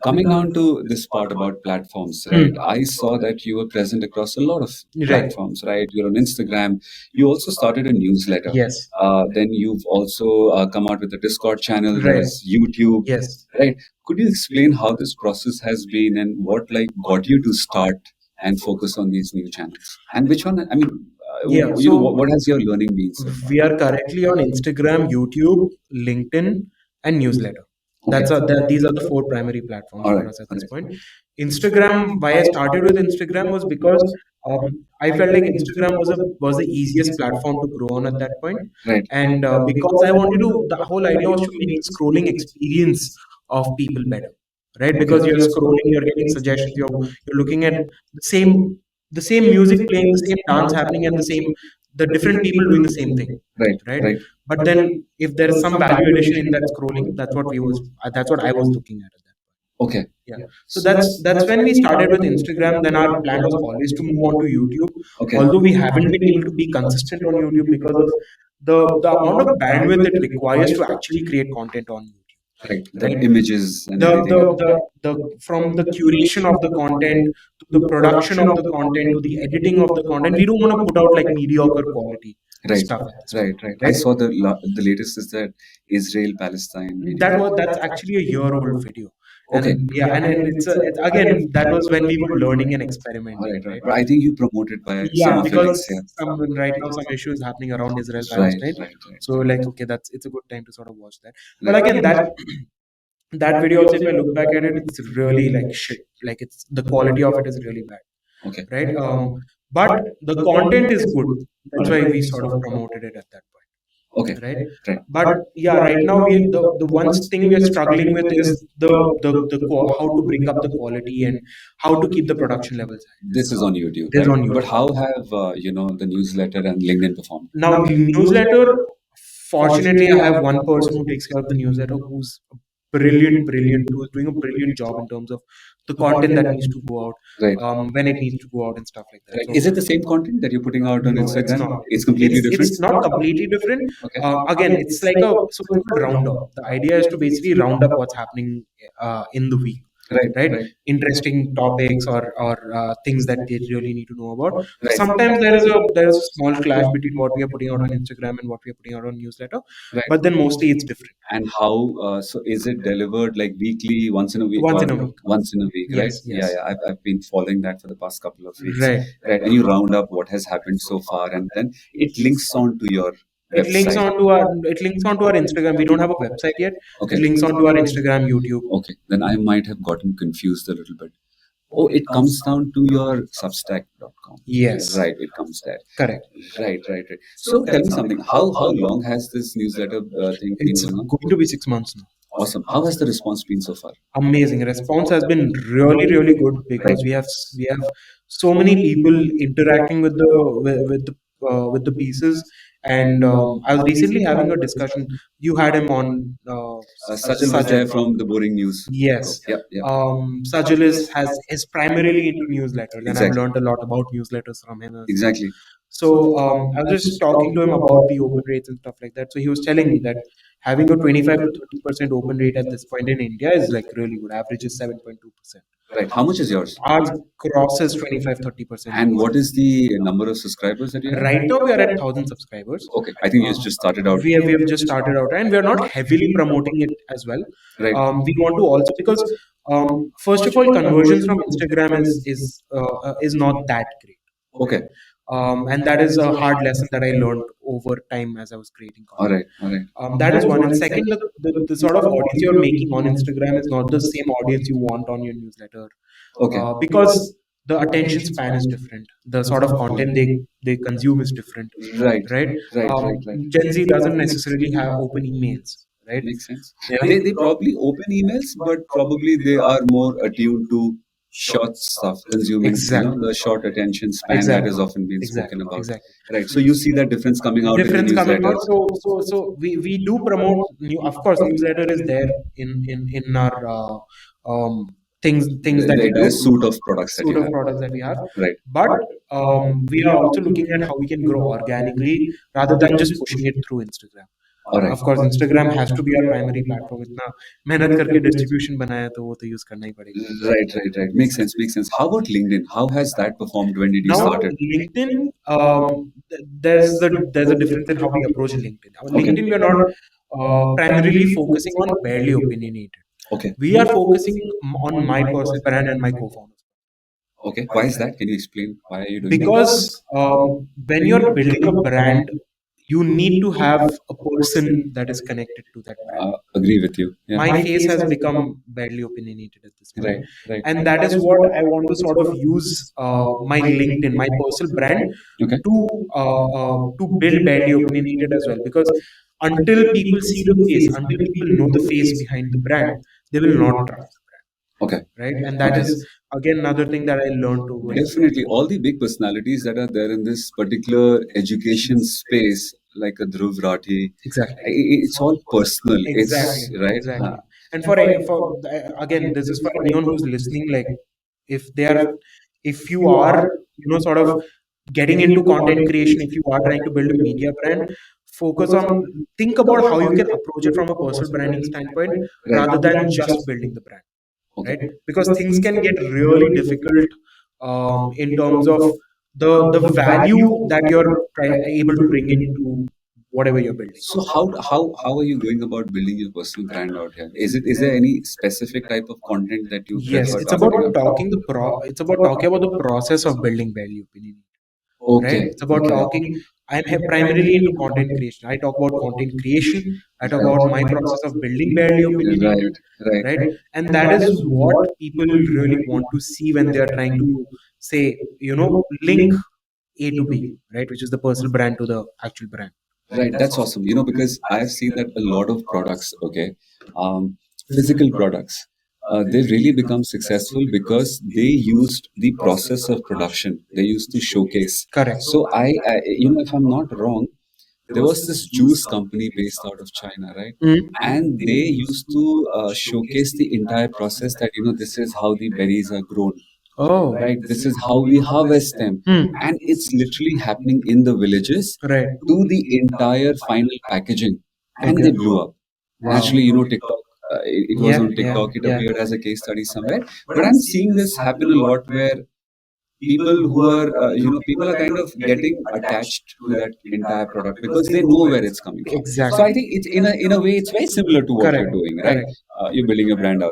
Coming down to this part about platforms, right? I saw that you were present across a lot of platforms, right? You're on Instagram. You also started a newsletter. Yes. Then you've also come out with a Discord channel. Right. There's YouTube, Yes. right? Could you explain how this process has been and what like got you to start and focus on these new channels? And which one? I mean, Yeah, you know, so what has your learning been so far? we are currently on Instagram, YouTube, LinkedIn, and newsletter. These are the four primary platforms All for right, us at all this right, point. Instagram, why I started with Instagram was because I felt like Instagram was the easiest platform to grow on at that point, right, and because I wanted to, the whole idea was to make the scrolling experience of people better, right? Because you're scrolling, you're getting suggestions, you're looking at the same music playing, the same dance happening, and the different people doing the same thing, right, right? right. But then if there is some value addition in that scrolling, that's what I was looking at that. Okay. Yeah. So that's when we started with Instagram. Then our plan was always to move on to YouTube. Okay. Although we haven't been able to be consistent on YouTube because of the amount of bandwidth it requires to actually create content on YouTube. Right. The Right. images and The everything. the from the curation of the content to the production of the content to the editing of the content, we don't want to put out like mediocre quality Right, stuff at this right, point, right. I saw the latest is that Israel Palestine video. that's actually a year old video. Okay. And yeah, and it's again, that was when we were learning and All experimenting, right, right. right? But I think you promoted by some Yeah, of your links because here. right now some issues happening around Israel Right, Palestine. right, right. So like, okay, it's a good time to sort of watch that. But Right. again, that video also, if I look back at it, it's really like shit. Like, it's the quality of it is really bad, Okay. right? But the content is good. That's why we sort of promoted it at that point. Okay. Right. Right. But yeah, right now the one thing we are struggling with is how to bring up the quality and how to keep the production levels high. This is on YouTube. This is right? on YouTube. But how have the newsletter and LinkedIn performed? Now, newsletter, fortunately, I have one person who takes care of the newsletter who's brilliant, who's doing a brilliant job in terms of the content that needs to go out, Right. when it needs to go out and stuff like that. Right. So, Is it the same content that you're putting out on no, Instagram? it's not. It's completely different. It's not completely different. Okay. Again, it's like so it's called roundup. The idea is to basically round up what's happening in the week. Right. Interesting topics or things that they really need to know about. Right. Sometimes there is a small clash between what we are putting out on Instagram and what we are putting out on newsletter. Right. But then mostly it's different. And how? So is it delivered like weekly, once in a week? Once or in a week. Once in a week, right? Yes, yes. Yeah. I've been following that for the past couple of weeks. Right. Right. And you round up what has happened so far, and then it links on to your It links website. onto our Instagram. We don't have a website yet. Okay. It links onto our Instagram, YouTube. Okay. Then I might have gotten confused a little bit. Oh, it comes down to your substack.com. Yes. Right, it comes there. Correct. Right. So tell me something. How long has this newsletter thing been It's going on? going to be 6 months now. Awesome. How has the response been so far? Amazing. Response has been really good because we have so many people interacting with the pieces. And I was recently having a discussion. You had him on. Sajal was there from the Boring News. Yes. Yep. Sajal is primarily into newsletters, and I've Exactly. learned a lot about newsletters from him. Exactly. So I was just talking to him about the open rates and stuff like that. So he was telling me that having a 25 to 30% open rate at this point in India is like really good. Average is 7.2%. Right. How much is yours? Ours crosses 25-30%. And what is the number of subscribers that you have? Right now we are at 1,000 subscribers. Okay. I think you just started out. We have just started out, and we are not heavily promoting it as well. Right. We want to also, because first of all, conversions from Instagram is not that great. Okay. And that is a hard lesson that I learned over time as I was creating content. All right. That is one. And second, the sort of audience you're making on Instagram is not the same audience you want on your newsletter. Okay. Because the attention span is different. The sort of content they consume is different. Right. Right. Right. Gen Z doesn't necessarily have open emails. Right. Makes sense. Yeah. They probably open emails, but probably they are more attuned to short stuff, consuming the short attention span that is often being spoken about. Exactly. Right. So you see that difference coming out in the newsletters. So we do promote of course, newsletter is there in our things that we do. Suite of products that we have. Right. But we are also looking at how we can grow organically rather than just pushing it through Instagram. All right. Of course, Instagram has to be our primary platform. इतना मेहनत करके distribution बनाया है, तो वो तो use करना ही पड़ेगा. Right, right, right. Makes sense, makes sense. How about LinkedIn? How has that performed? When did you Now, start it? LinkedIn, there's a difference in how we approach LinkedIn. Our Okay. LinkedIn, we are not primarily focusing on barely opinionated. Okay. We are focusing on my personal brand and my co-founders. Okay. Why is that? Can you explain why are you doing that? Because when you're building a brand, you need to have a person that is connected to that brand. Agree with you. Yeah. My face has become badly opinionated at this point, Right, right. and that is what I want to sort of use my LinkedIn, my personal brand, Okay. to build badly opinionated as well. Because until people see the face, until people know the face behind the brand, they will not trust the brand, Okay. right? And that is again another thing that I learned to go. Definitely, all the big personalities that are there in this particular education space, like a Dhruv Rathi, Exactly. it's all personal. Exactly, It's right. exactly. And for again, this is for anyone who's listening. Like, if they are, if you are, sort of getting into content creation, if you are trying to build a media brand, focus on, think about how you can approach it from a personal branding standpoint Right. rather than just building the brand, Okay. right? Because things can get really difficult in terms of the value that you're able to bring into whatever you're building. So how are you going about building your personal brand out here? Is there any specific type of content that you Yes, prefer it's about targeting up? it's about talking about the process of building value opinion, right? Okay, It's about okay. talking. Primarily into content creation. I talk about content creation. I talk about my process of building barely Right, opinionated, right. right? And that is what people really want to see when they are trying to say, link A to B, right? Which is the personal brand to the actual brand. Right, that's awesome. Because I've seen that a lot of products, okay, physical products, they really become successful because they used the process of production. They used to showcase. Correct. So if I'm not wrong, there was this juice company based out of China, right? Mm. And they used to showcase the entire process that, this is how the berries are grown, Oh. right? This is how we harvest them. Hmm. And it's literally happening in the villages Right. to the entire final packaging. And Okay. they blew up. Wow. Naturally, TikTok, it was Yeah, on yeah, TikTok, it yeah. appeared as a case study somewhere. But I'm seeing this happen a lot where people are kind of getting attached to that entire product because they know where it's coming from. So I Exactly. think it's in a way, it's very similar to what you're Correct. doing, right? Correct. You're building a brand out.